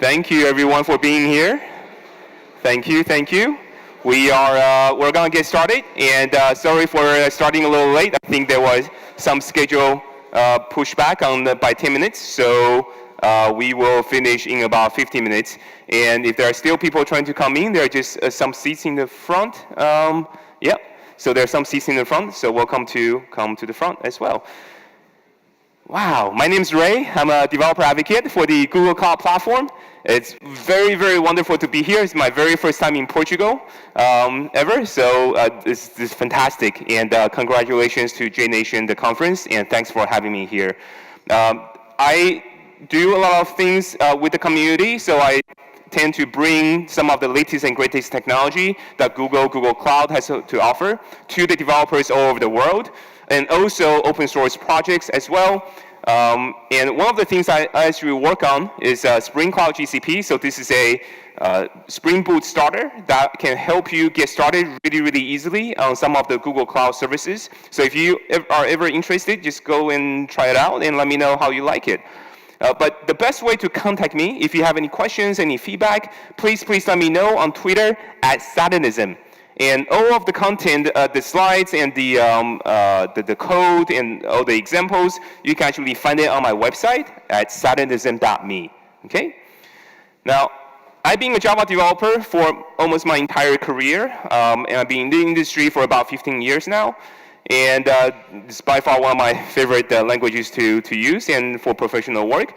Thank you, everyone, for being here. Thank you, thank you. We're gonna get started, and sorry for starting a little late. I think there was some schedule pushback by 10 minutes, so we will finish in about 15 minutes. And if there are still people trying to come in, there are just some seats in the front. Yeah, so there are some seats in the front, so welcome to come to the front as well. Wow, my name's Ray. I'm a developer advocate for the Google Cloud Platform. It's very, very wonderful to be here. It's my very first time in Portugal ever, so this is fantastic. And congratulations to JNation, the conference, and thanks for having me here. I do a lot of things with the community, so I tend to bring some of the latest and greatest technology that Google Cloud has to offer to the developers all over the world, and also open source projects as well. And one of the things I actually work on is Spring Cloud GCP. So this is a Spring Boot starter that can help you get started really, really easily on some of the Google Cloud services. So if you are ever interested, just go and try it out and let me know how you like it. But the best way to contact me, if you have any questions, any feedback, please let me know on Twitter @Satanism. And all of the content, the slides and the code and all the examples, you can actually find it on my website at satanism.me. Okay? Now, I've been a Java developer for almost my entire career, and I've been in the industry for about 15 years now. And it's by far one of my favorite languages to use and for professional work.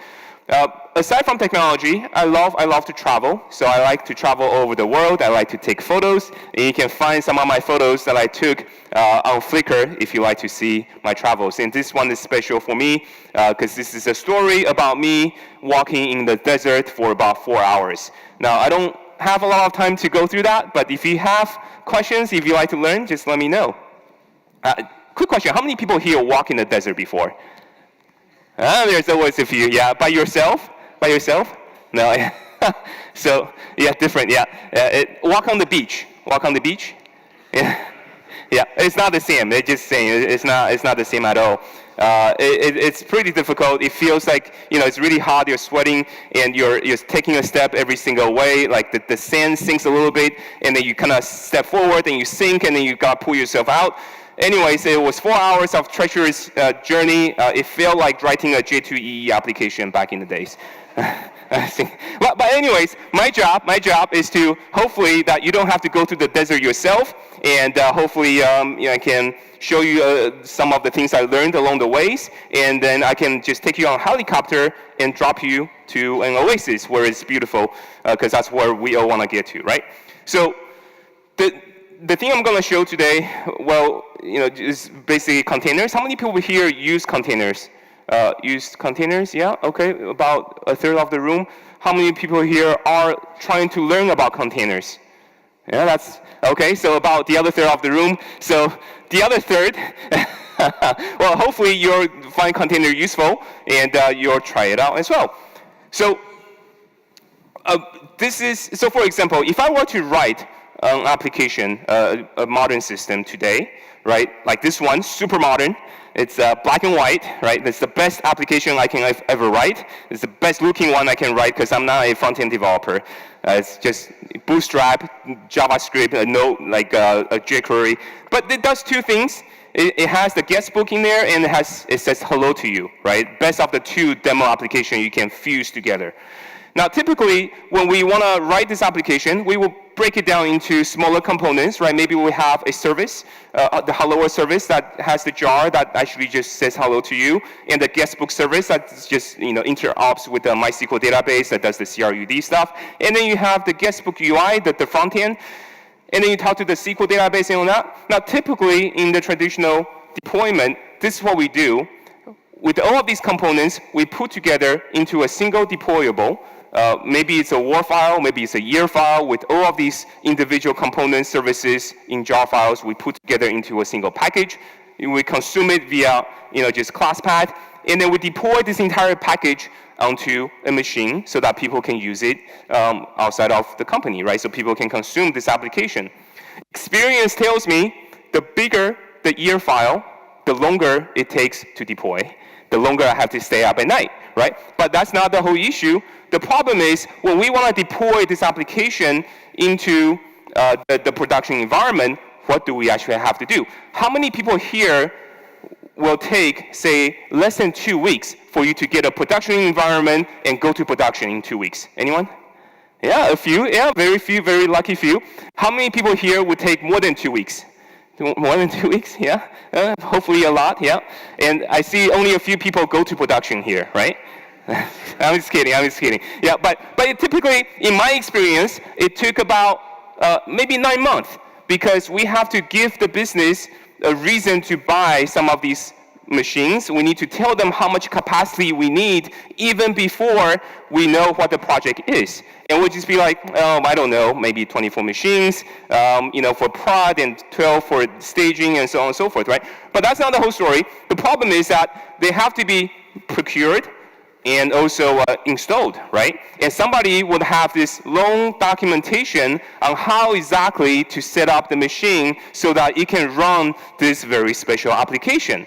Aside from technology, I love to travel. So I like to travel all over the world. I like to take photos. And you can find some of my photos that I took on Flickr if you like to see my travels. And this one is special for me because this is a story about me walking in the desert for about 4 hours. Now, I don't have a lot of time to go through that, but if you have questions, if you like to learn, just let me know. Quick question, how many people here walk in the desert before? There's always a few, yeah. By yourself? By yourself? No, so, yeah, different, yeah. Walk on the beach. Walk on the beach? Yeah, yeah. It's not the same, they're just saying, it's not the same at all. It's pretty difficult. It feels like, it's really hot, you're sweating, and you're taking a step every single way, like the sand sinks a little bit, and then you kind of step forward, and you sink, and then you gotta pull yourself out. Anyways, it was 4 hours of treacherous journey. It felt like writing a J2EE application back in the days. But anyways, my job is to hopefully that you don't have to go to the desert yourself, and hopefully I can show you some of the things I learned along the ways, and then I can just take you on a helicopter and drop you to an oasis where it's beautiful, because that's where we all want to get to, right? So the thing I'm going to show today, well, is basically containers. How many people here use containers? Use containers? Yeah, okay, about a third of the room. How many people here are trying to learn about containers? Yeah, that's okay. So about the other third of the room. So the other third, well, hopefully you'll find container useful and you'll try it out as well. So so for example, if I were to write an application, a modern system today, right? Like this one, super modern. It's black and white, right? It's the best application I can ever write. It's the best looking one I can write because I'm not a front-end developer. It's just Bootstrap, JavaScript, Node, like a jQuery. But it does two things. It has the guestbook in there, and it says hello to you, right? Best of the two demo application you can fuse together. Now, typically, when we want to write this application, we will break it down into smaller components, right? Maybe we have a service, the hello service that has the jar that actually just says hello to you, and the guestbook service that just interops with the MySQL database that does the CRUD stuff. And then you have the guestbook UI, the front end, and then you talk to the SQL database and all that. Now, typically, in the traditional deployment, this is what we do. With all of these components, we put together into a single deployable maybe it's a war file, maybe it's a year file with all of these individual component services in jar files we put together into a single package. We consume it via just class path, and then we deploy this entire package onto a machine so that people can use it outside of the company, right? So people can consume this application. Experience tells me the bigger the year file, the longer it takes to deploy, the longer I have to stay up at night, right? But that's not the whole issue. The problem is when we want to deploy this application into the production environment, what do we actually have to do? How many people here will take, say, less than 2 weeks for you to get a production environment and go to production in 2 weeks? Anyone? Yeah, a few. Yeah, very few, very lucky few. How many people here would take more than 2 weeks? More than 2 weeks? Yeah. Hopefully a lot. Yeah. And I see only a few people go to production here, right? I'm just kidding. Yeah, but typically, in my experience, it took about maybe 9 months because we have to give the business a reason to buy some of these machines. We need to tell them how much capacity we need even before we know what the project is. And we'll just be like, I don't know, maybe 24 machines, for prod and 12 for staging and so on and so forth, right? But that's not the whole story. The problem is that they have to be procured and also installed, right? And somebody would have this long documentation on how exactly to set up the machine so that it can run this very special application.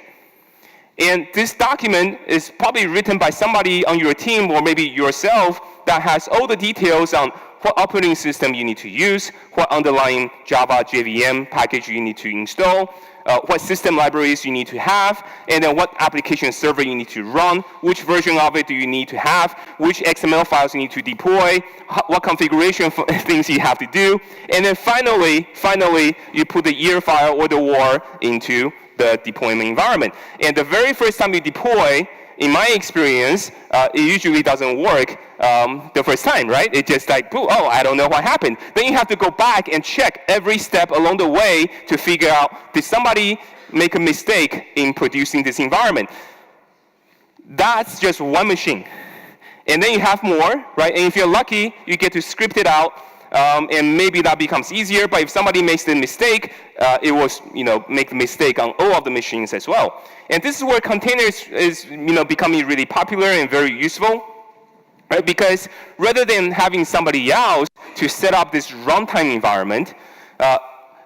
And this document is probably written by somebody on your team or maybe yourself that has all the details on what operating system you need to use, what underlying Java JVM package you need to install, what system libraries you need to have, and then what application server you need to run, which version of it do you need to have, which XML files you need to deploy, what configuration things you have to do, and then finally, you put the year file or the war into the deployment environment. And the very first time you deploy, in my experience, it usually doesn't work the first time, right? It's just like, oh, I don't know what happened. Then you have to go back and check every step along the way to figure out, did somebody make a mistake in producing this environment? That's just one machine. And then you have more, right? And if you're lucky, you get to script it out, and maybe that becomes easier. But if somebody makes the mistake, it will, make the mistake on all of the machines as well. And this is where containers is, becoming really popular and very useful, right? Because rather than having somebody else to set up this runtime environment,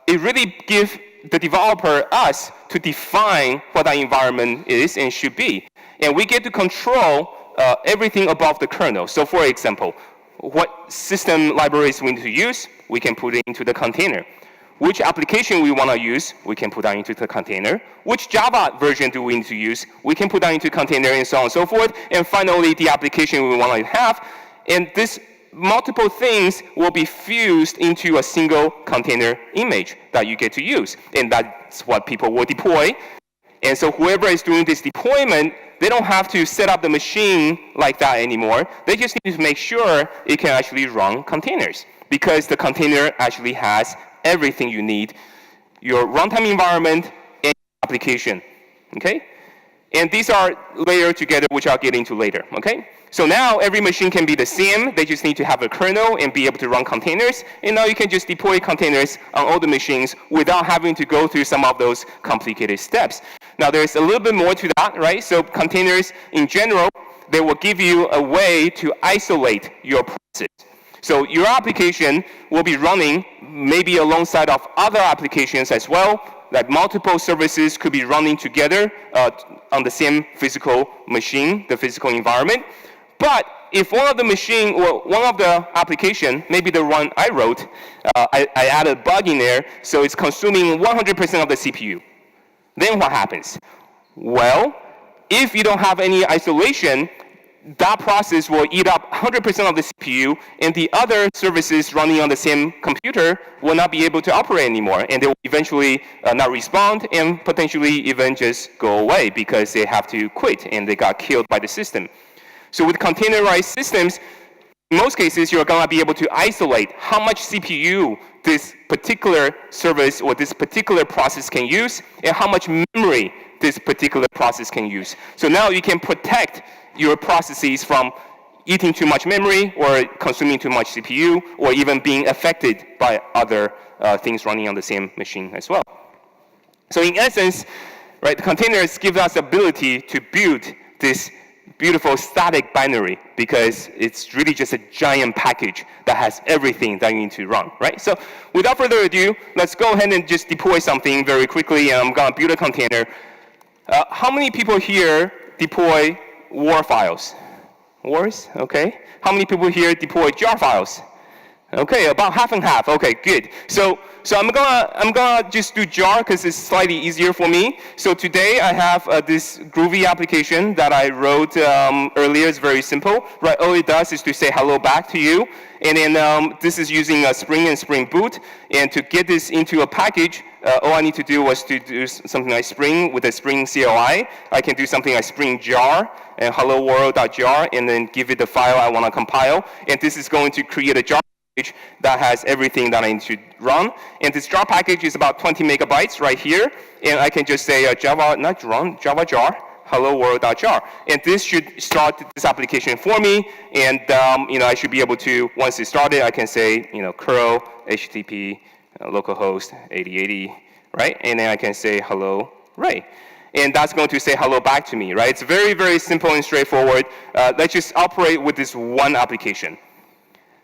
it really gives the developer, us, to define what that environment is and should be. And we get to control everything above the kernel. So for example, what system libraries we need to use, we can put it into the container. Which application we want to use, we can put that into the container. Which Java version do we need to use, we can put that into container and so on and so forth. And finally, the application we want to have. And this multiple things will be fused into a single container image that you get to use. And that's what people will deploy. And so whoever is doing this deployment, they don't have to set up the machine like that anymore. They just need to make sure it can actually run containers, because the container actually has everything you need, your runtime environment and application, okay? And these are layered together, which I'll get into later, okay? So now every machine can be the same. They just need to have a kernel and be able to run containers. And now you can just deploy containers on all the machines without having to go through some of those complicated steps. Now there's a little bit more to that, right? So containers in general, they will give you a way to isolate your process. So your application will be running maybe alongside of other applications as well, like multiple services could be running together on the same physical machine, the physical environment. But if one of the machine or one of the application, maybe the one I wrote, I added a bug in there, so it's consuming 100% of the CPU. Then what happens? Well, if you don't have any isolation, that process will eat up 100% of the CPU, and the other services running on the same computer will not be able to operate anymore, and they will eventually not respond and potentially even just go away because they have to quit and they got killed by the system. So with containerized systems, in most cases, you're going to be able to isolate how much CPU this particular service or this particular process can use and how much memory this particular process can use. So now you can protect your processes from eating too much memory or consuming too much CPU or even being affected by other things running on the same machine as well. So in essence, right, the containers give us the ability to build this beautiful static binary because it's really just a giant package that has everything that you need to run, right? So without further ado, let's go ahead and just deploy something very quickly, and I'm gonna build a container. How many people here deploy WAR files? WARs, okay. How many people here deploy jar files? Okay, about half and half. Okay, good. So I'm gonna just do jar because it's slightly easier for me. So today I have this groovy application that I wrote earlier. It's very simple, right? All it does is to say hello back to you, and then this is using a Spring and Spring Boot. And to get this into a package, all I need to do was to do something like Spring with a Spring CLI. I can do something like Spring jar and hello world.jar, and then give it the file I want to compile. And this is going to create a jar that has everything that I need to run. And this jar package is about 20 megabytes right here. And I can just say Java, not run, Java jar, hello world.jar. And this should start this application for me. And I should be able to, once it started, I can say, curl HTTP localhost 8080, right? And then I can say hello Ray. And that's going to say hello back to me, right? It's very, very simple and straightforward. Let's just operate with this one application.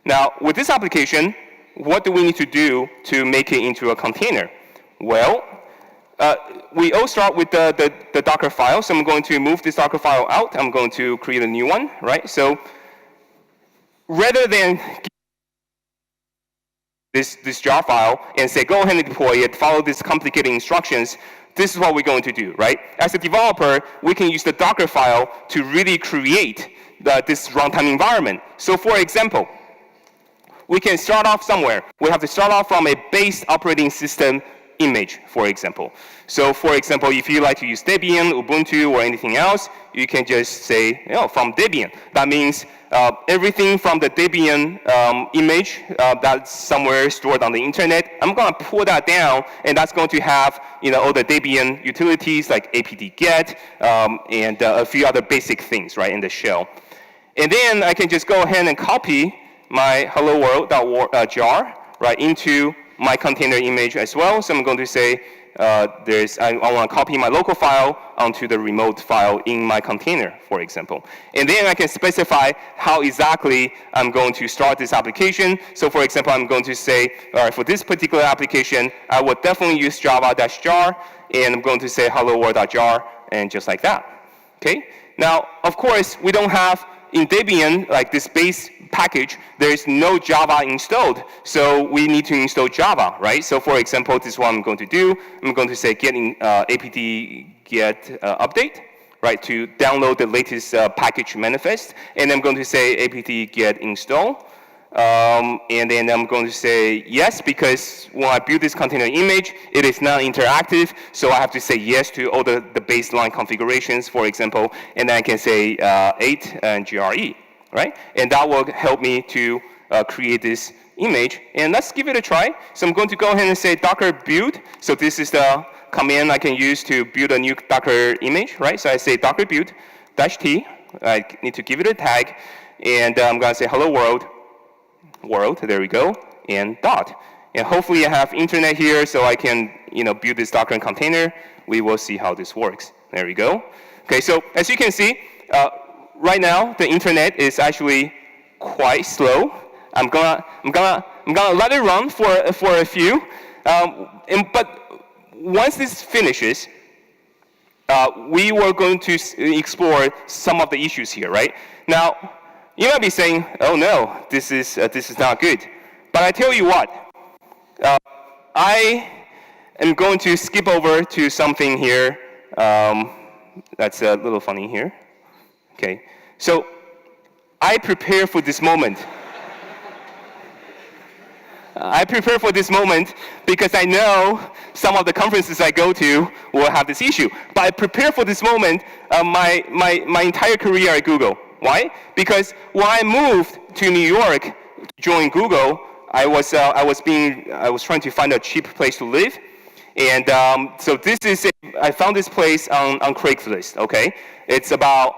Now, with this application, what do we need to do to make it into a container? Well, we all start with the Docker file. So I'm going to move this Docker file out. I'm going to create a new one, right? So rather than this jar file and say, go ahead and deploy it, follow these complicated instructions, this is what we're going to do, right? As a developer, we can use the Docker file to really create this runtime environment. So for example, we can start off somewhere. We have to start off from a base operating system image, for example. So for example, if you like to use Debian, Ubuntu, or anything else, you can just say, from Debian. That means everything from the Debian image that's somewhere stored on the internet, I'm going to pull that down, and that's going to have all the Debian utilities like apt-get and a few other basic things, right, in the shell. And then I can just go ahead and copy my hello world.jar right into my container image as well. So I'm going to say I want to copy my local file onto the remote file in my container, for example. And then I can specify how exactly I'm going to start this application. So for example, I'm going to say, all right, for this particular application, I will definitely use java-jar, and I'm going to say hello world.jar, and just like that. Okay? Now, of course, we don't have in Debian, like this base package, there is no Java installed. So we need to install Java, right? So for example, this is what I'm going to do. I'm going to say apt-get update, right, to download the latest package manifest. And I'm going to say apt-get install. And then I'm going to say yes, because when I build this container image, it is not interactive, so I have to say yes to all the baseline configurations, for example, and then I can say 8 and GRE, right? And that will help me to create this image. And let's give it a try. So I'm going to go ahead and say docker build. So this is the command I can use to build a new Docker image, right? So I say docker build -t. I need to give it a tag, and I'm going to say hello world. There we go, and dot. And hopefully I have internet here so I can build this Docker container. We will see how this works. There we go. Okay, so as you can see, right now the internet is actually quite slow. I'm gonna let it run for a few. But once this finishes, we were going to explore some of the issues here, right? Now, you might be saying, "Oh no, this is not good." But I tell you what, I am going to skip over to something here that's a little funny here. Okay, so I prepare for this moment. I prepare for this moment because I know some of the conferences I go to will have this issue. But I prepare for this moment my entire career at Google. Why? Because when I moved to New York to join Google, I was trying to find a cheap place to live, and so I found this place on Craigslist. Okay, it's about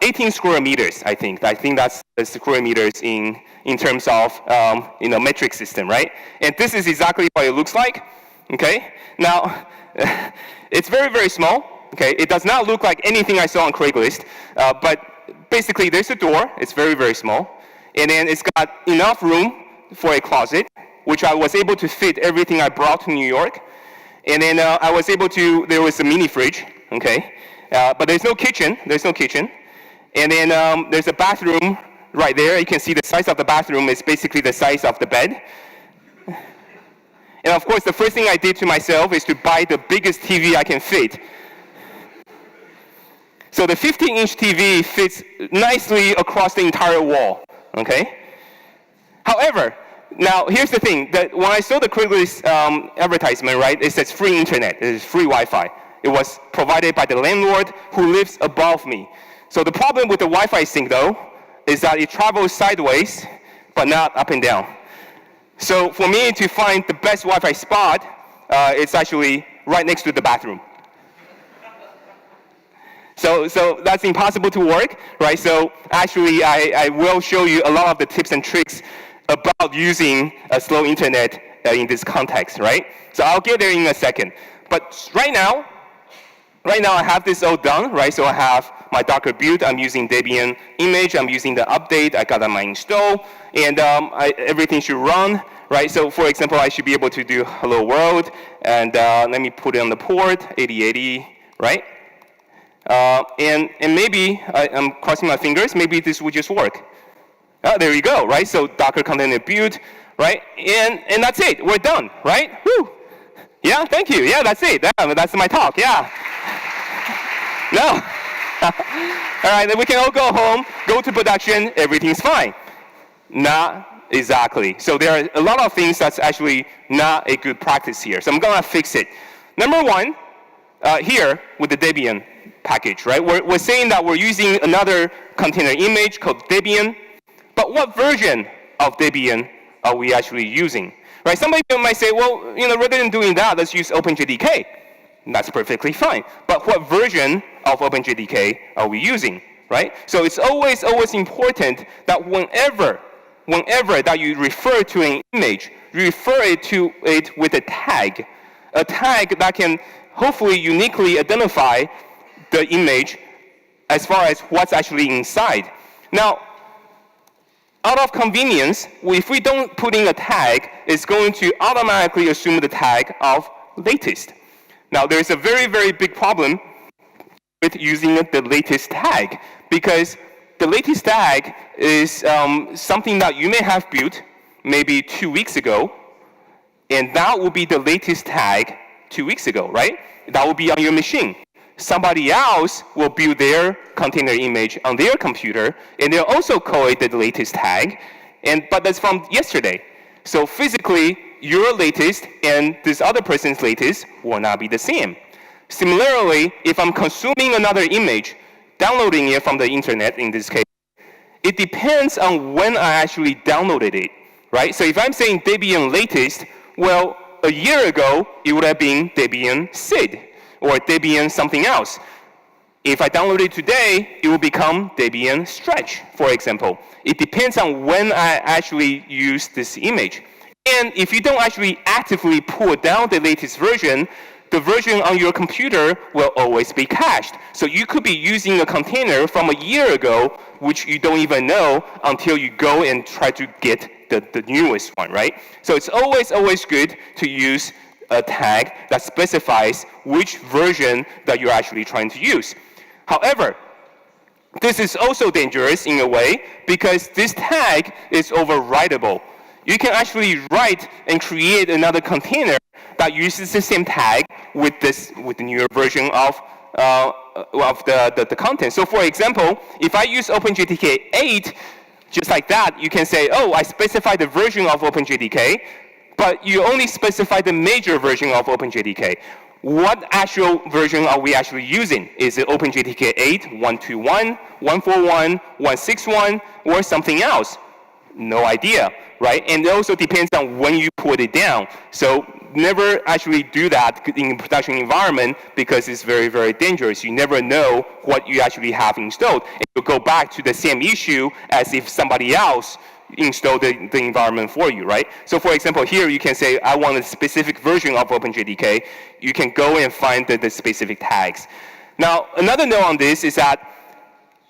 18 square meters, I think. I think that's the square meters in terms of metric system, right? And this is exactly what it looks like. Okay. Now, it's very, very small. Okay. It does not look like anything I saw on Craigslist, but basically there's a door. It's very, very small, and then it's got enough room for a closet, which I was able to fit everything I brought to New York. And then I was able to. There was a mini fridge. Okay. But there's no kitchen. There's no kitchen. And then there's a bathroom right there. You can see the size of the bathroom is basically the size of the bed. And of course, the first thing I did to myself is to buy the biggest TV I can fit. So the 15-inch TV fits nicely across the entire wall. Okay. However, now here's the thing: that when I saw the Craigslist advertisement, right, it says free internet, it is free Wi-Fi. It was provided by the landlord who lives above me. So the problem with the Wi-Fi sync, though, is that it travels sideways, but not up and down. So for me to find the best Wi-Fi spot, it's actually right next to the bathroom. So that's impossible to work, right? So actually, I will show you a lot of the tips and tricks about using a slow internet in this context, right? So I'll get there in a second. But right now I have this all done, right? So I have my Docker Butte. I'm using Debian image. I'm using the update. I got on my install, and everything should run, right? So for example, I should be able to do hello world, and let me put it on the port 8080, right? And maybe I'm crossing my fingers. Maybe this would just work. There you go, right? So Docker Container Butte, right? And that's it. We're done, right? Whew. Yeah, thank you. Yeah, that's it. That's my talk. Yeah. No. All right, then we can all go home, go to production, everything's fine. Not exactly. So there are a lot of things that's actually not a good practice here. So I'm going to fix it. Number one, here with the Debian package, right? We're saying that we're using another container image called Debian, but what version of Debian are we actually using? Right? Somebody might say, well, rather than doing that, let's use OpenJDK. That's perfectly fine. But what version of OpenJDK are we using, right? So it's always important that whenever that you refer to an image, you refer to it with a tag that can hopefully uniquely identify the image as far as what's actually inside. Now, out of convenience, if we don't put in a tag, it's going to automatically assume the tag of latest. Now, there's a very, very big problem with using the latest tag, because the latest tag is something that you may have built maybe 2 weeks ago, and that will be the latest tag 2 weeks ago, right? That will be on your machine. Somebody else will build their container image on their computer, and they'll also call it the latest tag, but that's from yesterday. So physically, your latest and this other person's latest will not be the same. Similarly, if I'm consuming another image, downloading it from the internet in this case, it depends on when I actually downloaded it, right? So if I'm saying Debian latest, well, a year ago, it would have been Debian SID, or Debian something else. If I download it today, it will become Debian Stretch, for example. It depends on when I actually use this image. And if you don't actually actively pull down the latest version, the version on your computer will always be cached. So you could be using a container from a year ago, which you don't even know until you go and try to get the newest one, right? So it's always good to use a tag that specifies which version that you're actually trying to use. However, this is also dangerous in a way because this tag is overwritable. You can actually write and create another container that uses the same tag with the newer version of the content. So for example, if I use OpenJDK 8, just like that, you can say, oh, I specify the version of OpenJDK, but you only specify the major version of OpenJDK. What actual version are we actually using? Is it OpenJDK 8, 1.21, 1.41, 1.61, or something else? No idea, right? And it also depends on when you put it down. So never actually do that in production environment because it's very, very dangerous. You never know what you actually have installed. And you'll go back to the same issue as if somebody else installed the environment for you, right? So for example, here you can say, I want a specific version of OpenJDK. You can go and find the specific tags. Now, another note on this is that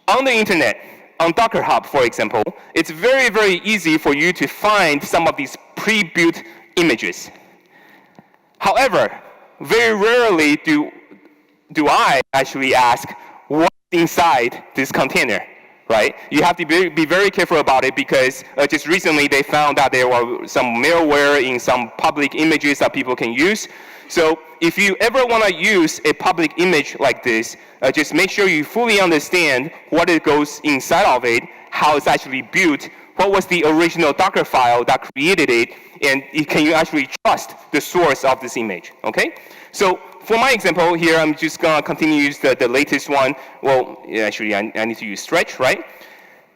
on the internet, on Docker Hub, for example, it's very, very easy for you to find some of these pre-built images. However, very rarely do I actually ask what's inside this container, right? You have to be very careful about it because just recently they found that there were some malware in some public images that people can use. So if you ever want to use a public image like this, just make sure you fully understand what it goes inside of it, how it's actually built, what was the original Docker file that created it, and can you actually trust the source of this image, okay? So for my example here, I'm just going to continue to use the latest one. Well, actually, I need to use stretch, right?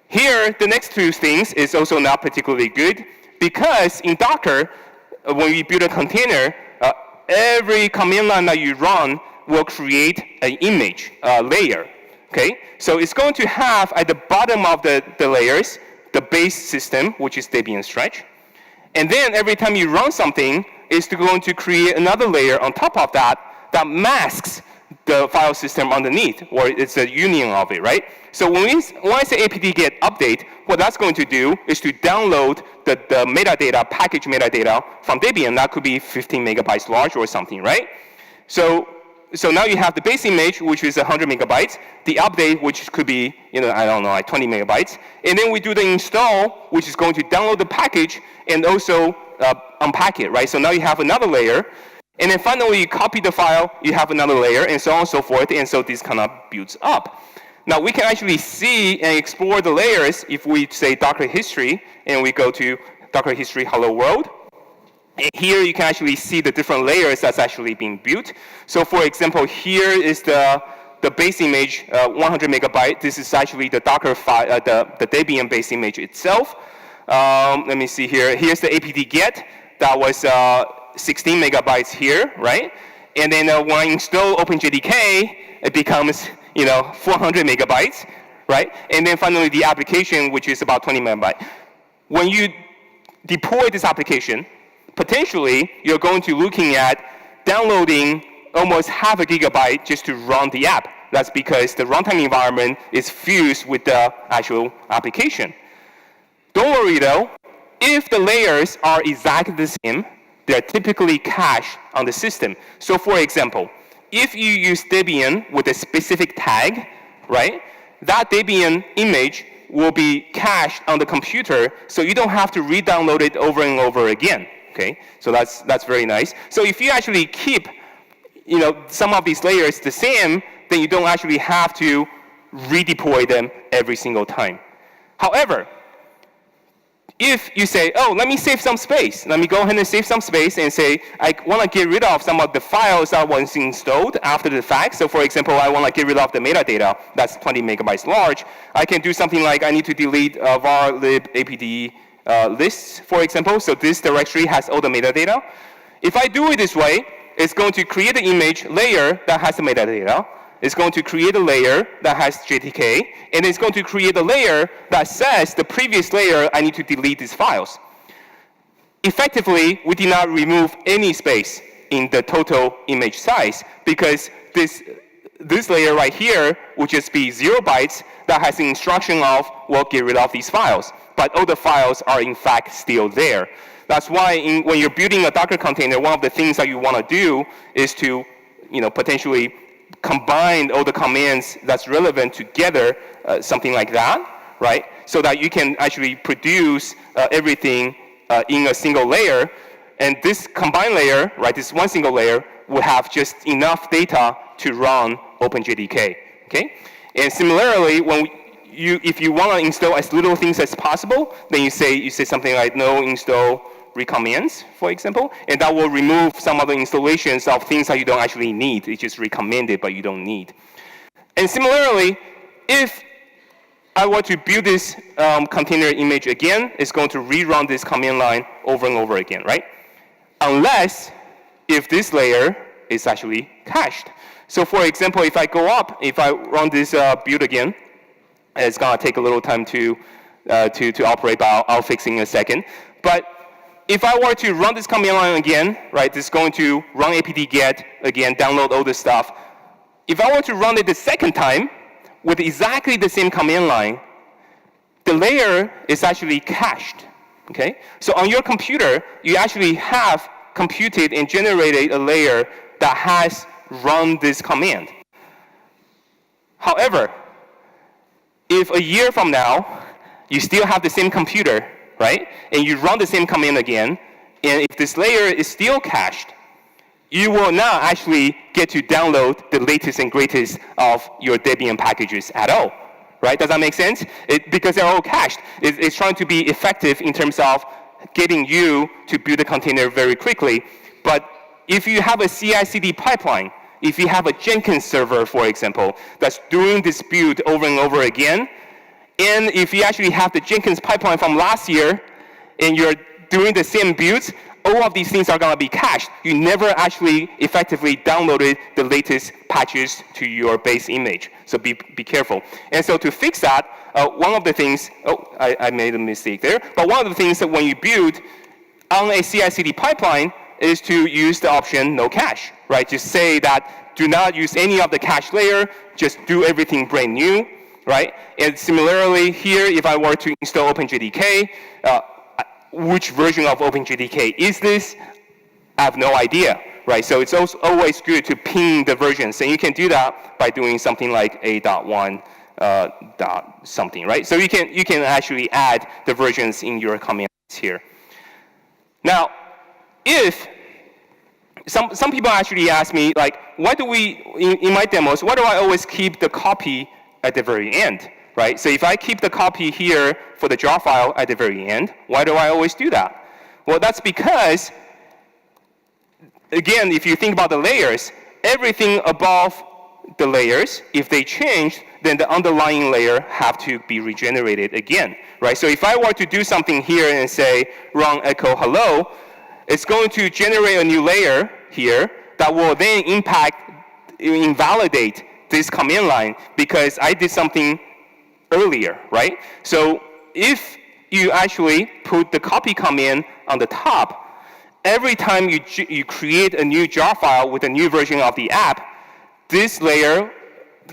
Here, the next two things is also not particularly good because in Docker, when you build a container, every command line that you run will create an image layer, okay? So it's going to have at the bottom of the layers, the base system, which is Debian stretch. And then every time you run something, it's going to create another layer on top of that that masks the file system underneath, or it's a union of it, right? So when I say apt-get update, what that's going to do is to download the metadata, package metadata from Debian. That could be 15 megabytes large or something, right? So now you have the base image, which is 100 megabytes, the update, which could be, I don't know, like 20 megabytes, and then we do the install, which is going to download the package and also unpack it, right? So now you have another layer, and then finally you copy the file, you have another layer, and so on and so forth, and so this kind of builds up. Now we can actually see and explore the layers if we say Docker history, and we go to Docker history hello world. And here you can actually see the different layers that's actually being built. So for example, here is the base image, 100 megabyte. This is actually the Docker file, the Debian base image itself. Let me see here. Here's the apt-get. That was 16 megabytes here, right? And then when I install OpenJDK, it becomes 400 megabytes, right? And then finally the application, which is about 20 megabytes. When you deploy this application, potentially you're going to looking at downloading almost half a gigabyte just to run the app. That's because the runtime environment is fused with the actual application. Don't worry though, if the layers are exactly the same, they're typically cached on the system. So for example, if you use Debian with a specific tag, right, that Debian image will be cached on the computer, so you don't have to re-download it over and over again. Okay, so that's very nice. So if you actually keep, some of these layers the same, then you don't actually have to redeploy them every single time. However, if you say, oh, let me save some space. Let me go ahead and save some space and say, I want to get rid of some of the files that was installed after the fact. So for example, I want to get rid of the metadata that's 20 megabytes large. I can do something like I need to delete var lib apt lists, for example. So this directory has all the metadata. If I do it this way, it's going to create an image layer that has the metadata. It's going to create a layer that has JDK, and it's going to create a layer that says the previous layer, I need to delete these files. Effectively, we did not remove any space in the total image size because this layer right here would just be 0 bytes that has the instruction of, well, get rid of these files. But all the files are in fact still there. That's why when you're building a Docker container, one of the things that you want to do is to potentially combine all the commands that's relevant together, something like that, right? So that you can actually produce everything in a single layer. And this combined layer, right, this one single layer, will have just enough data to run OpenJDK, okay? And similarly, if you want to install as little things as possible, then you say something like no install recommends, for example, and that will remove some of the installations of things that you don't actually need. It's just recommended, but you don't need. And similarly, if I were to build this container image again, it's going to rerun this command line over and over again, right? Unless if this layer is actually cached. So for example, if I go up, if I run this build again, it's going to take a little time to operate, but I'll fix it in a second. But if I were to run this command line again, right, this is going to run apt-get, again, download all this stuff. If I were to run it the second time with exactly the same command line, the layer is actually cached, okay? So on your computer, you actually have computed and generated a layer that has run this command. However, if a year from now, you still have the same computer, right? And you run the same command again, and if this layer is still cached, you will not actually get to download the latest and greatest of your Debian packages at all, right? Does that make sense? Because they're all cached. It's trying to be effective in terms of getting you to build a container very quickly. But if you have a CI/CD pipeline, if you have a Jenkins server, for example, that's doing this build over and over again, and if you actually have the Jenkins pipeline from last year, and you're doing the same builds, all of these things are going to be cached. You never actually effectively downloaded the latest patches to your base image. So be careful. And so to fix that, one of the things, I made a mistake there, but one of the things that when you build on a CI/CD pipeline is to use the option no cache, right? Just say that do not use any of the cache layer, just do everything brand new, right? And similarly here, if I were to install OpenJDK, which version of OpenJDK is this? I have no idea, right? So it's also always good to ping the versions, and you can do that by doing something like a.1 dot something, right? So you can actually add the versions in your commands here. Now, if some people actually ask me, like, why do we in my demos? Why do I always keep the copy at the very end? Right? So if I keep the copy here for the jar file at the very end, why do I always do that? Well, that's because, again, if you think about the layers, everything above the layers, if they change, then the underlying layer have to be regenerated again, right? So if I were to do something here and say run echo hello, it's going to generate a new layer here that will then invalidate this command line because I did something earlier, right? So if you actually put the copy command on the top, every time you create a new jar file with a new version of the app, this layer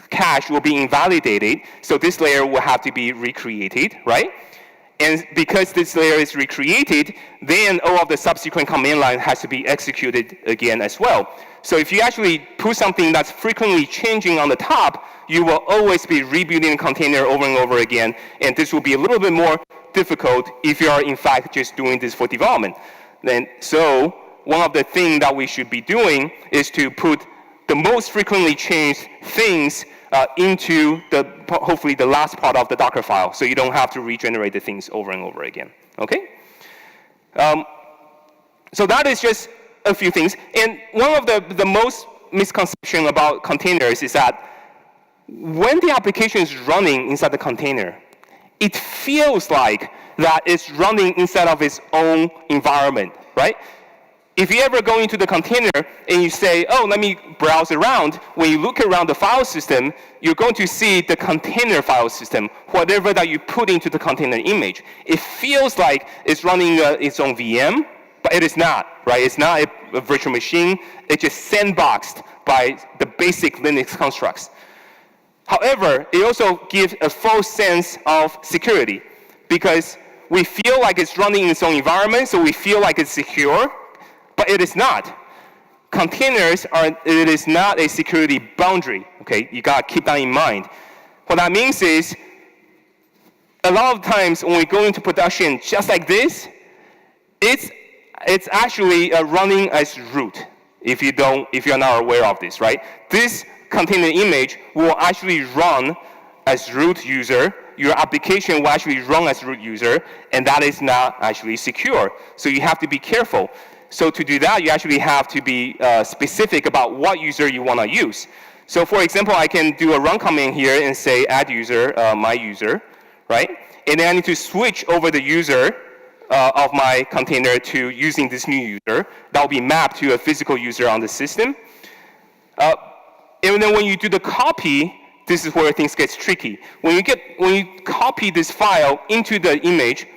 cache will be invalidated, so this layer will have to be recreated, right? And because this layer is recreated, then all of the subsequent command line has to be executed again as well. So if you actually put something that's frequently changing on the top, you will always be rebuilding the container over and over again, and this will be a little bit more difficult if you are in fact just doing this for development. So one of the things that we should be doing is to put the most frequently changed things into hopefully the last part of the Docker file, so you don't have to regenerate the things over and over again. Okay? So that is just a few things. And one of the most misconception about containers is that when the application is running inside the container, it feels like that it's running inside of its own environment, right? If you ever go into the container and you say, oh, let me browse around, when you look around the file system, you're going to see the container file system, whatever that you put into the container image. It feels like it's running its own VM, but it is not, right? It's not a virtual machine. It's just sandboxed by the basic Linux constructs. However, it also gives a false sense of security because we feel like it's running in its own environment, so we feel like it's secure, but it is not. Containers it is not a security boundary, okay? You gotta keep that in mind. What that means is, a lot of times when we go into production just like this, it's actually running as root, if you're not aware of this, right? This container image will actually run as root user. Your application will actually run as root user, and that is not actually secure. So you have to be careful. So to do that, you actually have to be specific about what user you want to use. So for example, I can do a run command here and say add user, my user, right? And then I need to switch over the user of my container to using this new user. That will be mapped to a physical user on the system. And then when you do the copy, this is where things get tricky. When you copy this file into the image,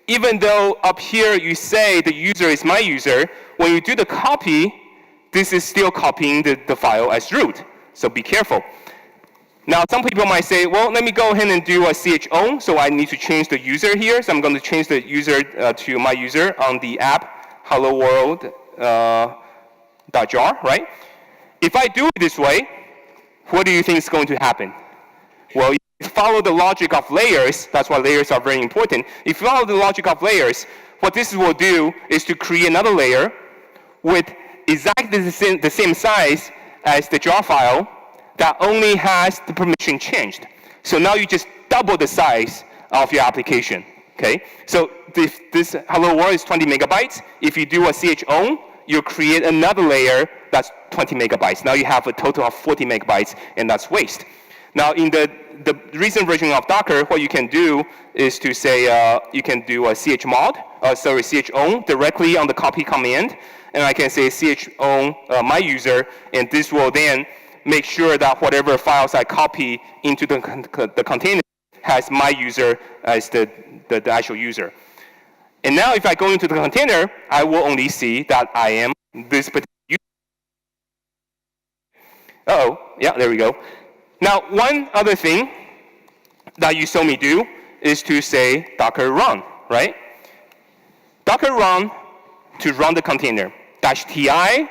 even though up here you say the user is my user, when you do the copy, this is still copying the file as root. So be careful. Now, some people might say, well, let me go ahead and do a chown, so I need to change the user here. So I'm going to change the user to my user on the app hello world .jar, right? If I do it this way, what do you think is going to happen? Well, if you follow the logic of layers, that's why layers are very important. If you follow the logic of layers, what this will do is to create another layer with exactly the same size as the jar file that only has the permission changed. So now you just double the size of your application, okay? So if this hello world is 20 megabytes, if you do a chown, you create another layer that's 20 megabytes. Now you have a total of 40 megabytes, and that's waste. Now in the recent version of Docker, what you can do is to say you can do a chown directly on the copy command, and I can say chown my user, and this will then make sure that whatever files I copy into the container has my user as the actual user. And now if I go into the container, I will only see that I am this particular user. Yeah, there we go. Now, one other thing that you saw me do is to say docker run, right? Docker run to run the container. -ti,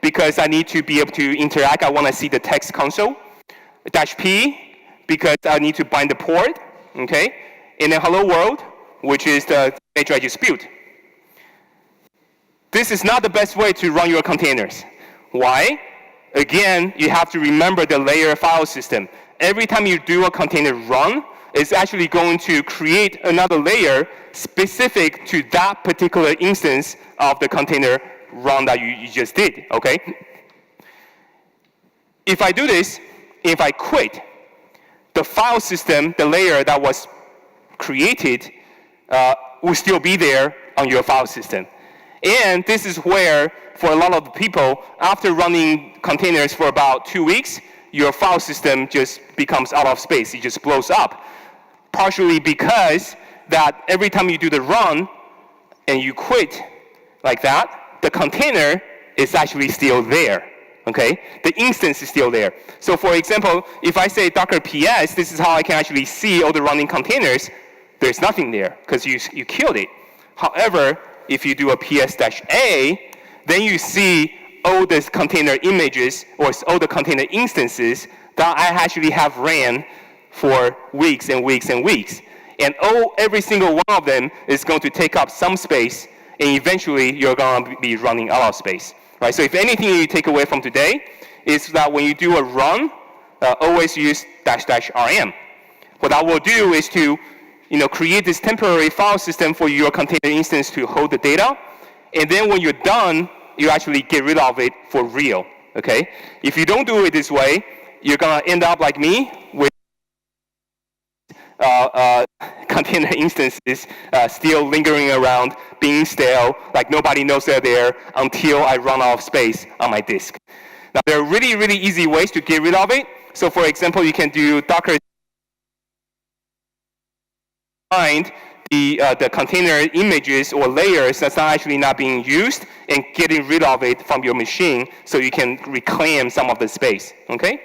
because I need to be able to interact. I want to see the text console. -p, because I need to bind the port, okay? And then hello world, which is the image I just built. This is not the best way to run your containers. Why? Again, you have to remember the layer file system. Every time you do a container run, it's actually going to create another layer specific to that particular instance of the container run that you just did, okay? If I do this, if I quit, the file system, the layer that was created, will still be there on your file system. And this is where, for a lot of people, after running containers for about 2 weeks, your file system just becomes out of space. It just blows up. Partially because that every time you do the run and you quit like that, the container is actually still there, okay? The instance is still there. So for example, if I say docker ps, this is how I can actually see all the running containers. There's nothing there, because you killed it. However, if you do a ps-a, then you see all the container images or all the container instances that I actually have ran for weeks and weeks and weeks. And every single one of them is going to take up some space, and eventually you're going to be running out of space, right? So if anything you take away from today is that when you do a run, always use --rm. What I will do is to create this temporary file system for your container instance to hold the data, and then when you're done, you actually get rid of it for real, okay? If you don't do it this way, you're going to end up like me with container instances still lingering around, being stale, like nobody knows they're there until I run out of space on my disk. Now, there are really, really easy ways to get rid of it. So for example, you can do docker find the container images or layers that's actually not being used and getting rid of it from your machine so you can reclaim some of the space, okay?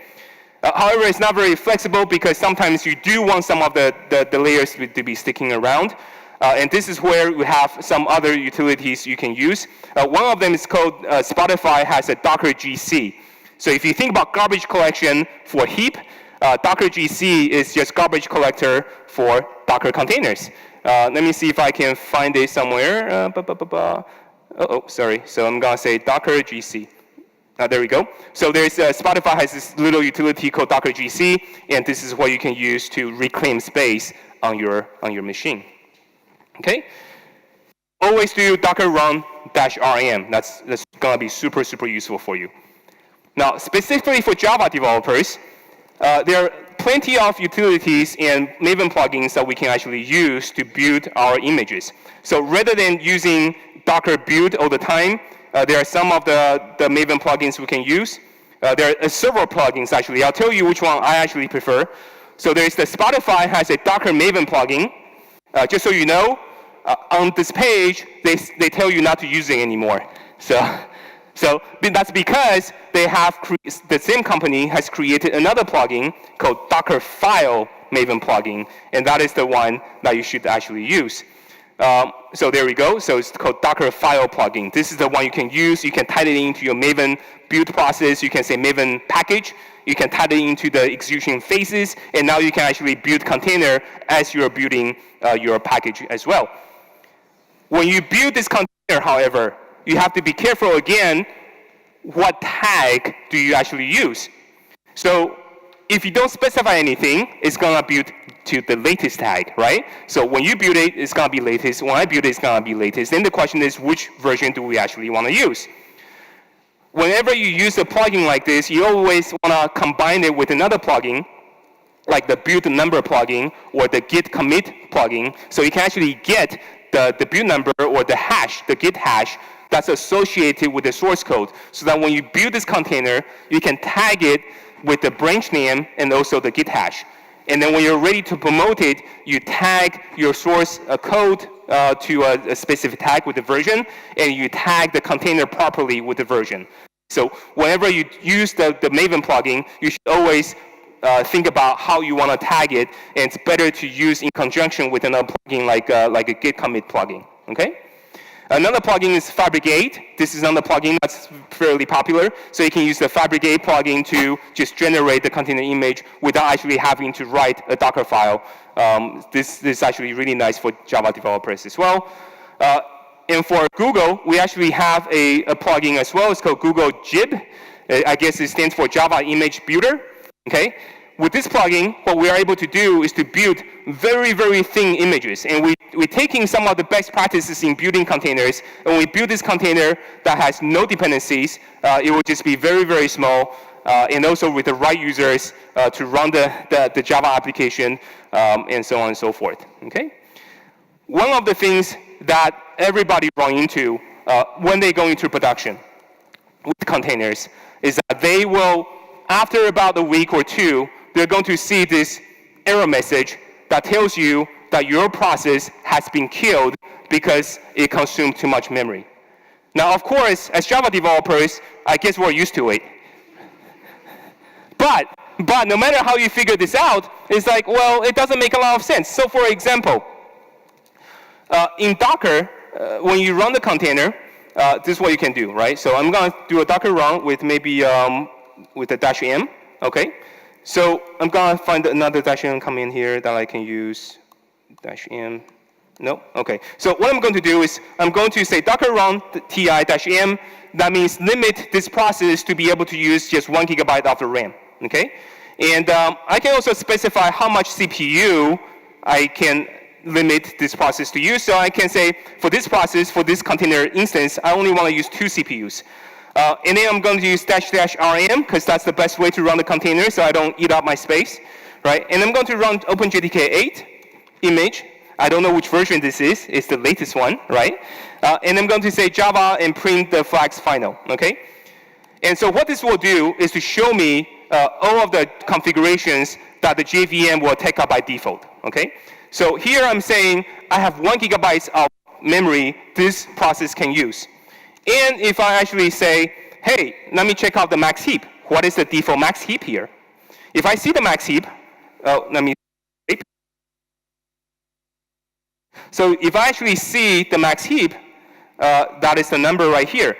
However, it's not very flexible because sometimes you do want some of the layers to be sticking around. And this is where we have some other utilities you can use. One of them is called, Spotify has a Docker GC. So if you think about garbage collection for heap, Docker GC is just garbage collector for Docker containers. Let me see if I can find it somewhere. Sorry. So I'm going to say Docker GC. There we go. So there's Spotify has this little utility called Docker GC, and this is what you can use to reclaim space on your machine. Okay. Always do docker run -rm. That's going to be super, super useful for you. Now, specifically for Java developers, there are plenty of utilities and Maven plugins that we can actually use to build our images. So rather than using Docker build all the time, there are some of the Maven plugins we can use. There are several plugins, actually. I'll tell you which one I actually prefer. So there's the Spotify has a dockerfilemaven plugin. Just so you know, on this page, they tell you not to use it anymore. So that's because they have the same company has created another plugin called dockerfilemaven plugin, and that is the one that you should actually use. So there we go. So it's called dockerfile plugin. This is the one you can use. You can tie it into your Maven build process. You can say Maven package. You can tie it into the execution phases, and now you can actually build container as you're building your package as well. When you build this container, however, you have to be careful again, what tag do you actually use? So if you don't specify anything, it's gonna build to the latest tag, right? So when you build it, it's gonna be latest. When I build it, it's gonna be latest. Then the question is, which version do we actually wanna use? Whenever you use a plugin like this, you always wanna combine it with another plugin, like the build number plugin or the git commit plugin, so you can actually get the build number or the hash, the git hash, that's associated with the source code, so that when you build this container, you can tag it with the branch name and also the git hash. And then when you're ready to promote it, you tag your source code to a specific tag with the version, and you tag the container properly with the version. So whenever you use the Maven plugin, you should always think about how you want to tag it, and it's better to use in conjunction with another plugin like a git commit plugin, okay? Another plugin is Fabricate. This is another plugin that's fairly popular. So you can use the Fabricate plugin to just generate the container image without actually having to write a Docker file. This is actually really nice for Java developers as well. And for Google, we actually have a plugin as well. It's called Google Jib. I guess it stands for Java Image Builder. Okay. With this plugin, what we are able to do is to build very, very thin images. And we're taking some of the best practices in building containers, and we build this container that has no dependencies. It will just be very, very small, and also with the right users to run the Java application, and so on and so forth. Okay? One of the things that everybody run into when they go into production with containers is that they will, after about a week or two, they're going to see this error message that tells you that your process has been killed because it consumed too much memory. Now, of course, as Java developers, I guess we're used to it. But no matter how you figure this out, it's like, well, it doesn't make a lot of sense. So for example, in Docker, when you run the container, this is what you can do, right? So I'm going to do a Docker run with maybe with the -m, okay? So I'm going to find another -m come in here that I can use. -m. No? Okay. So what I'm going to do is I'm going to say docker run ti -m. That means limit this process to be able to use just 1 GB of the RAM. Okay? And I can also specify how much CPU I can limit this process to use. So I can say for this process, for this container instance, I only want to use 2 CPUs. And then I'm going to use --rm because that's the best way to run the container so I don't eat up my space, right? And I'm going to run OpenJDK 8 image. I don't know which version this is. It's the latest one, right? And I'm going to say Java and print the flags final, okay? And so what this will do is to show me all of the configurations that the JVM will take up by default, okay? So here I'm saying I have 1 GB of memory this process can use. And if I actually say, hey, let me check out the max heap. What is the default max heap here? If I see the max heap, let me. So if I actually see the max heap, that is the number right here.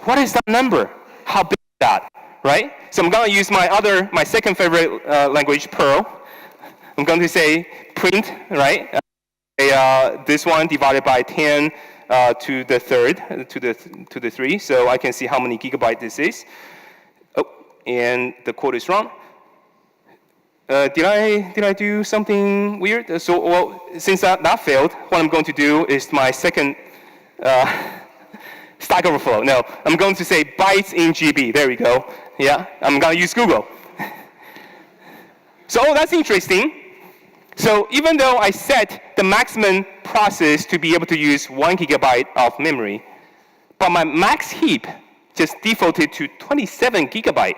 What is that number? How big is that, right? So I'm going to use my second favorite language, Perl. I'm going to say print, right? This one divided by 10 to the third, to the 3, so I can see how many gigabytes this is. Oh, and the code is wrong. Did I do something weird? So, well, since that failed, what I'm going to do is my second Stack Overflow. No, I'm going to say bytes in GB. There we go. Yeah, I'm going to use Google. So, oh, that's interesting. So even though I set the maximum process to be able to use 1 GB of memory, but my max heap just defaulted to 27 GB.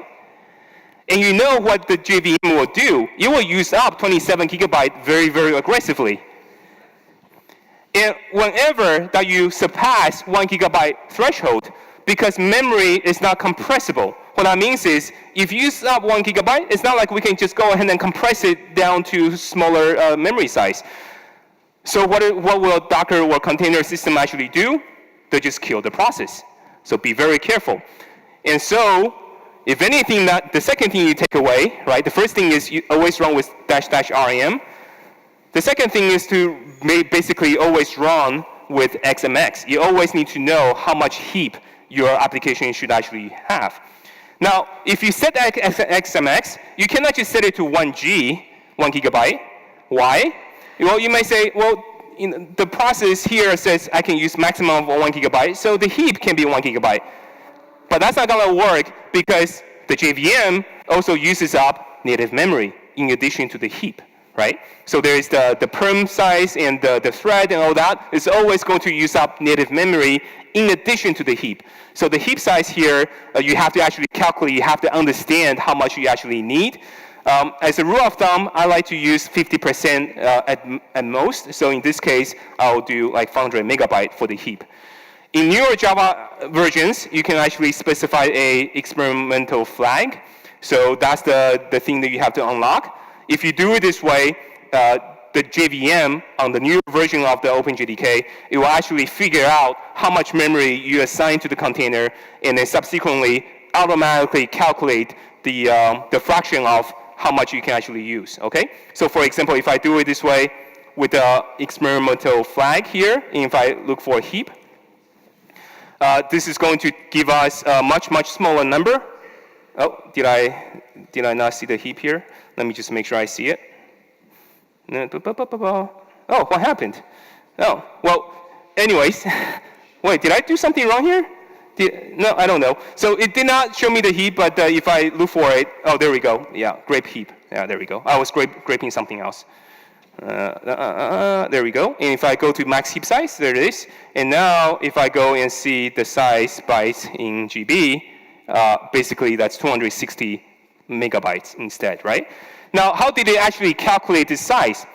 And you know what the JVM will do. It will use up 27 GB very, very aggressively. And whenever that you surpass 1 GB threshold, because memory is not compressible, what that means is, if you use up 1 GB, it's not like we can just go ahead and compress it down to smaller memory size. So what will Docker or container system actually do? They just kill the process. So be very careful. And so, if anything, the second thing you take away, right? The first thing is you always run with --rm. The second thing is to basically always run with XMX. You always need to know how much heap your application should actually have. Now, if you set XMX, you cannot just set it to 1 GB. Why? Well, you may say, well, the process here says I can use maximum of 1 GB, so the heap can be 1 GB. But that's not going to work because the JVM also uses up native memory in addition to the heap, right? So there's the perm size and the thread and all that is always going to use up native memory in addition to the heap. So the heap size here, you have to actually calculate, you have to understand how much you actually need. As a rule of thumb, I like to use 50% at most. So in this case, I'll do like 500 megabyte for the heap. In newer Java versions, you can actually specify a experimental flag. So that's the thing that you have to unlock. If you do it this way, the JVM on the new version of the OpenJDK, it will actually figure out how much memory you assign to the container, and then subsequently automatically calculate the fraction of how much you can actually use, okay? So for example, if I do it this way with the experimental flag here, and if I look for a heap, this is going to give us a much, much smaller number. Oh, did I not see the heap here? Let me just make sure I see it. Oh, what happened? Oh, well, anyways. Wait, did I do something wrong here? No, I don't know. So it did not show me the heap, but if I look for it, oh, there we go. Yeah, grape heap. Yeah, there we go. I was graping something else. There we go. And if I go to max heap size, there it is. And now if I go and see the size bytes in GB, basically that's 260 megabytes instead, right? Now, how did it actually calculate this size?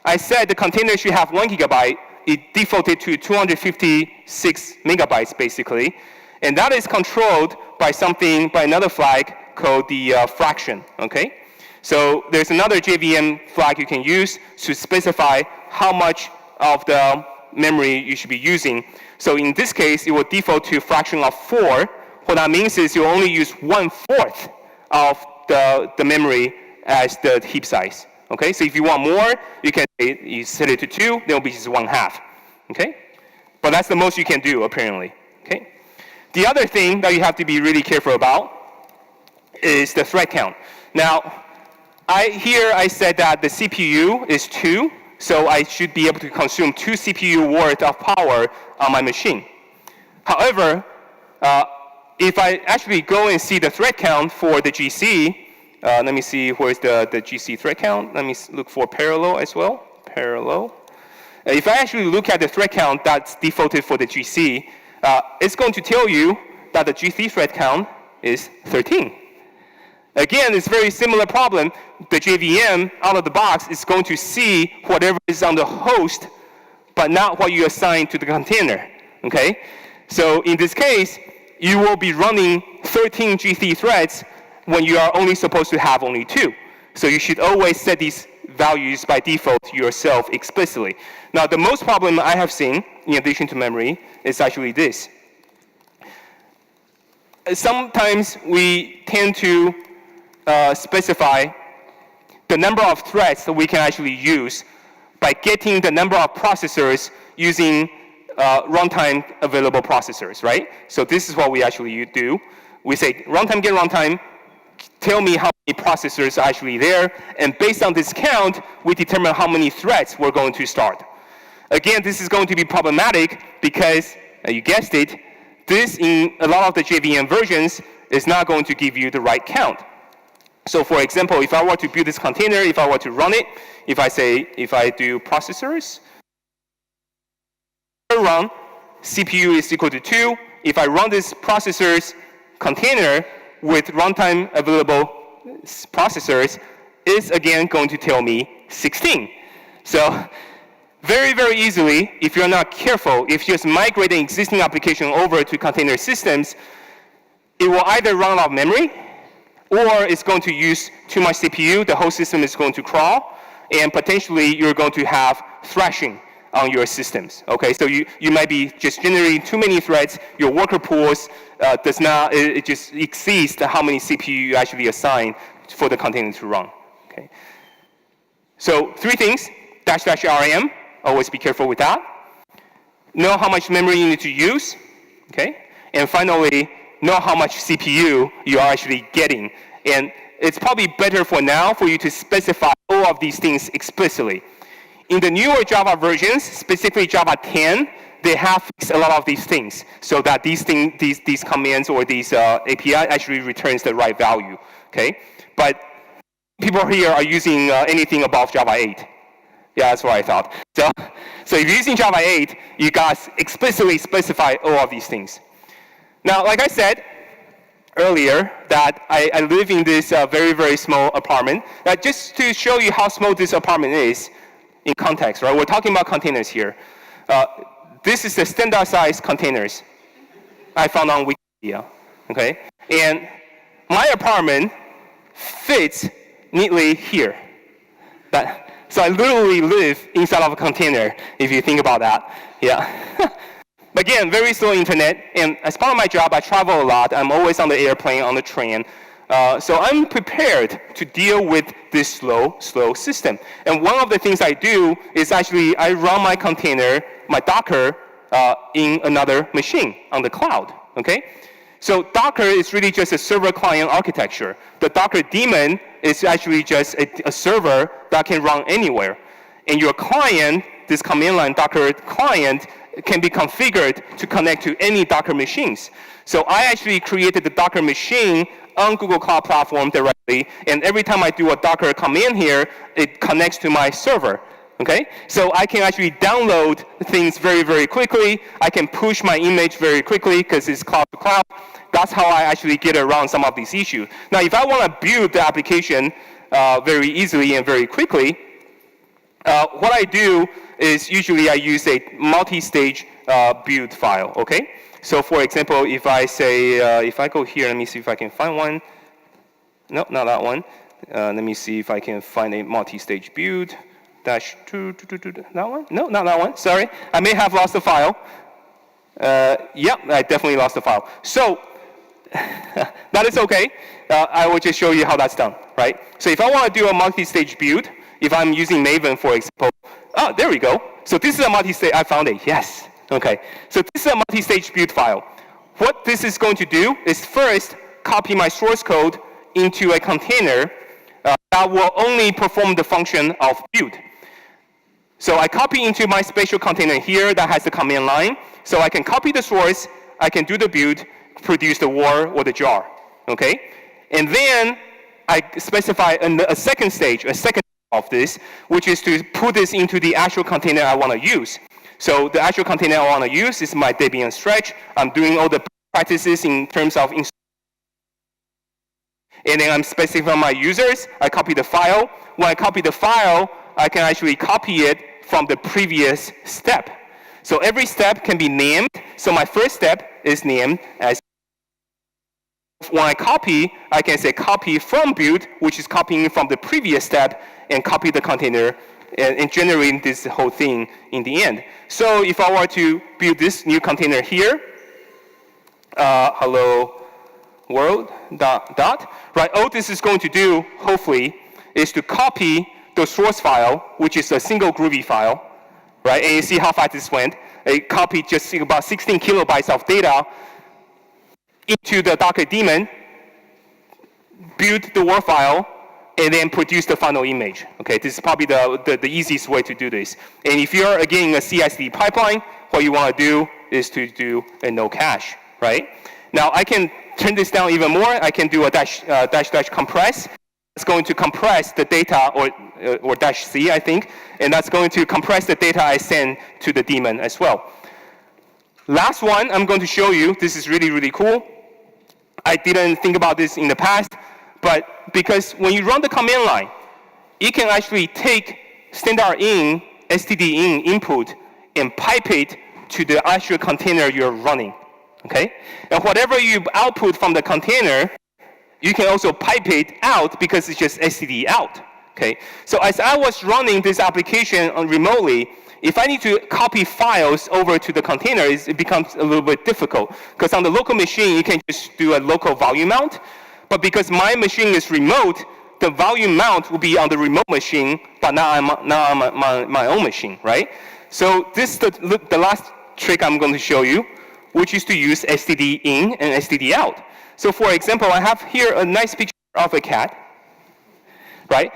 I said the container should have 1 GB. It defaulted to 256 megabytes, basically. And that is controlled by another flag called the fraction, okay? So there's another JVM flag you can use to specify how much of the memory you should be using. So in this case, it will default to a fraction of 4. What that means is you only use 1/4 of the memory as the heap size. Okay, so if you want more, you set it to 2, then it'll be just 1/2. Okay, but that's the most you can do apparently. Okay, the other thing that you have to be really careful about is the thread count. Now, I said that the CPU is 2, so I should be able to consume 2 CPU worth of power on my machine. However, if I actually go and see the thread count for the GC, let me see where's the GC thread count. Let me look for parallel as well. Parallel. If I actually look at the thread count that's defaulted for the GC, it's going to tell you that the GC thread count is 13. Again, it's a very similar problem. The JVM out of the box is going to see whatever is on the host, but not what you assign to the container. Okay? So in this case, you will be running 13 GC threads when you are only supposed to have only 2. So you should always set these values by default yourself explicitly. Now, the most problem I have seen, in addition to memory, is actually this. Sometimes we tend to specify the number of threads that we can actually use by getting the number of processors using runtime available processors, right? So this is what we actually do. We say, runtime get runtime, tell me how many processors are actually there, and based on this count, we determine how many threads we're going to start. Again, this is going to be problematic because, you guessed it, this in a lot of the JVM versions is not going to give you the right count. So for example, if I were to build this container, if I were to run it, if I do processors, run, CPU is equal to 2. If I run this processors container with runtime available processors, it's again going to tell me 16. So very, very easily, if you're not careful, if you just migrate an existing application over to container systems, it will either run out of memory, or it's going to use too much CPU, the whole system is going to crawl, and potentially you're going to have thrashing on your systems. Okay, so you might be just generating too many threads, your worker pools it just exceeds how many CPU you actually assign for the container to run. Okay. So 3 things, --rm, always be careful with that. Know how much memory you need to use, okay? And finally, know how much CPU you are actually getting. And it's probably better for now for you to specify all of these things explicitly. In the newer Java versions, specifically Java 10, they have fixed a lot of these things so that these commands or these API actually returns the right value, okay? But people here are using anything above Java 8. Yeah, that's what I thought. So if you're using Java 8, you guys explicitly specify all of these things. Now, like I said earlier, that I live in this very, very small apartment. Just to show you how small this apartment is in context, right? We're talking about containers here. This is the standard size containers I found on Wikipedia, okay? And my apartment fits neatly here. So I literally live inside of a container, if you think about that. Yeah. Again, very slow internet, and as part of my job, I travel a lot. I'm always on the airplane, on the train. So I'm prepared to deal with this slow system. And one of the things I do is actually I run my container, my Docker, in another machine on the cloud, okay? So Docker is really just a server-client architecture. The Docker daemon is actually just a server that can run anywhere. And your client, this command line Docker client, can be configured to connect to any Docker machines. So I actually created the Docker machine on Google Cloud Platform directly, and every time I do a Docker command here, it connects to my server, okay? So I can actually download things very, very quickly. I can push my image very quickly because it's cloud to cloud. That's how I actually get around some of these issues. Now, if I want to build the application very easily and very quickly, what I do is usually I use a multistage Bute file, okay? So for example, if I say, if I go here, let me see if I can find one. No, not that one. Let me see if I can find a multistage Bute -2. That one? No, not that one. Sorry. I may have lost the file. Yeah, I definitely lost the file. So that is okay. I will just show you how that's done, right? So if I want to do a multistage Bute, if I'm using Maven, for example, oh, there we go. So this is a multistage, I found it, yes. Okay, so this is a multistage Bute file. What this is going to do is first copy my source code into a container that will only perform the function of Bute. So I copy into my special container here that has the command line. So I can copy the source, I can do the Bute, produce the war or the jar, okay? And then I specify a second stage, of this, which is to put this into the actual container I want to use. So the actual container I want to use is my Debian stretch. I'm doing all the practices in terms of and then I'm specifying my users. I copy the file. When I copy the file, I can actually copy it from the previous step. So every step can be named. So my first step is named as. When I copy, I can say copy from Bute, which is copying from the previous step, and copy the container and generating this whole thing in the end. So if I were to build this new container here, hello world dot, right? All this is going to do, hopefully, is to copy the source file, which is a single Groovy file, right? And you see how fast this went. It copied just about 16 kilobytes of data into the Docker daemon, build the WAR file, and then produce the final image. Okay, this is probably the easiest way to do this. And if you're, again, in a CI/CD pipeline, what you want to do is to do a no cache, right? Now, I can turn this down even more. I can do a dash compress. it's going to compress the data, or dash C, I think, and that's going to compress the data I send to the daemon as well. Last one I'm going to show you, this is really, really cool. I didn't think about this in the past, but because when you run the command line, you can actually take standard-in, STDIn input and pipe it to the actual container you're running, okay? And whatever you output from the container, you can also pipe it out because it's just STDInOut, okay? So as I was running this application remotely, if I need to copy files over to the container, it becomes a little bit difficult. Because on the local machine, you can just do a local volume mount. But because my machine is remote, the volume mount will be on the remote machine, but not on my own machine, right? So this is the last trick I'm going to show you, which is to use STDIn and STDInOut. So for example, I have here a nice picture of a cat, right?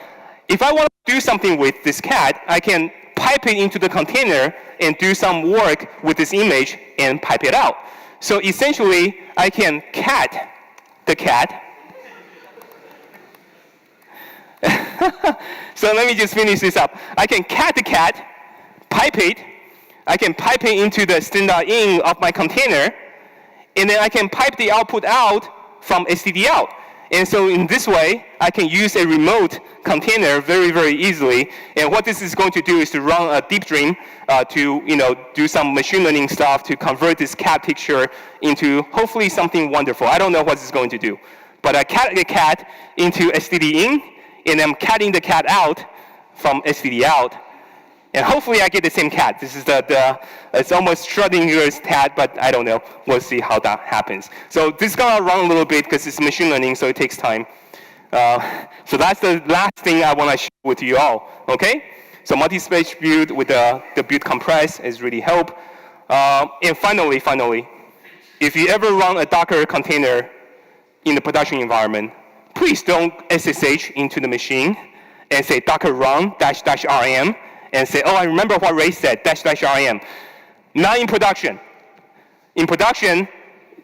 If I want to do something with this cat, I can pipe it into the container and do some work with this image and pipe it out. So essentially, I can cat the cat. So let me just finish this up. I can cat the cat, pipe it. I can pipe it into the standard-in of my container, and then I can pipe the output out from STDInOut. And so in this way, I can use a remote container very, very easily. And what this is going to do is to run a deep dream to do some machine learning stuff to convert this cat picture into hopefully something wonderful. I don't know what it's going to do. But I cat the cat into STDIn, and I'm catting the cat out from STDInOut. And hopefully I get the same cat. This is it's almost Schrödinger's cat, but I don't know. We'll see how that happens. So this is going to run a little bit because it's machine learning, so it takes time. So that's the last thing I want to share with you all, okay? So multistage Bute with the Bute compress is really help. And finally, if you ever run a Docker container in the production environment, please don't SSH into the machine and say docker run --rm and say, oh, I remember what Ray said, --rm. Not in production. In production,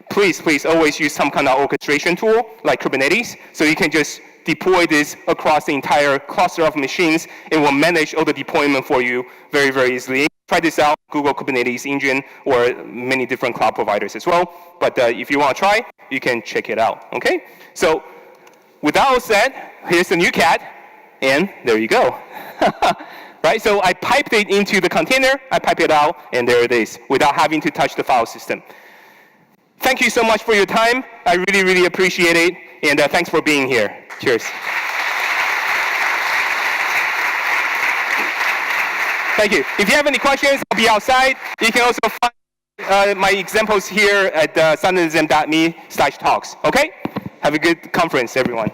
please always use some kind of orchestration tool like Kubernetes, so you can just deploy this across the entire cluster of machines. It will manage all the deployment for you very, very easily. Try this out, Google Kubernetes Engine, or many different cloud providers as well. But if you want to try, you can check it out, okay? So with that all said, here's the new cat, and there you go. Right, so I piped it into the container, I pipe it out, and there it is, without having to touch the file system. Thank you so much for your time. I really, really appreciate it, and thanks for being here. Cheers. Thank you. If you have any questions, I'll be outside. You can also find my examples here at sundaysm.me/talks. Okay? Have a good conference, everyone.